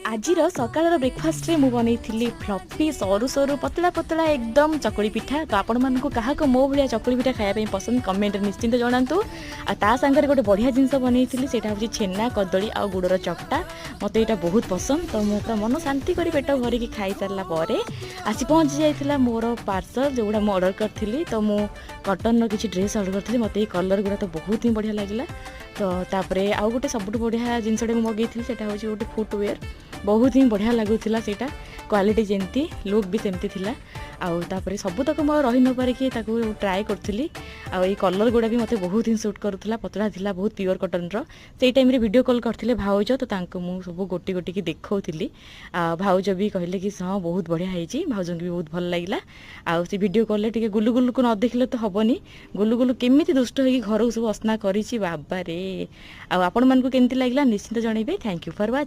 आजिर सकाळर breakfast रे मु बनैथिली fluffy सरू सरू पतला पतला एकदम चकुली पिठा। तो आपण मानकु काहाको मो भलिया चकुली पिठा खाया पई पसंद कमेंट निश्चिंत जणांतु। आ ता संगे गोटे बढ़िया जिनस बनैथिली सेटा होची छेना कदली आ गुड़र चकटा। मते एटा बहुत पसंद। तो मु पूरा मन शांति करी पेट भरिकी खाई सारला परे आसी पहुंची जाइथिला मोर पार्सल जोड़ा मु ऑर्डर करथिली। तो मु कॉटन रो किछि ड्रेस ऑर्डर करथिली। मते कलर गुड़ा तो बहुत ही बढ़िया लागिला। तो तापरे आउ गोटे सबुठ बढ़िया जिनसटे मु मगैथिली सेटा होची गोटे फुटवेयर बहुत ही बढ़िया लगुला। सेटा क्वालिटी जेमती लुक भी सेमती थिला। आउ तापरे सब तक मो रही न पारिकी ताकू ट्राए करथिली। आ ई कलर गुड़ा भी मते बहुत ही सूट करूथला पतला थिला बहुत प्योर कॉटन रो। सेई टाइम रे वीडियो कॉल करथिले भाउज। तो तांको मु सब गोटी गोटी की देखौथिली। आ भाउज भी कहले कि हां बहुत बढ़िया हेची भाउज भी बहुत भल लागिला। आ से वीडियो कॉल ले टिके गुल्लू गुल्लू को न देखले तो हबनी। गुल्लू गुल्लू केमिति दुष्ट होई घर सब असना करिछि बाबा रे। आ आपण मानकु केमिति लागिला निश्चित जणैबे। Thank you for watching.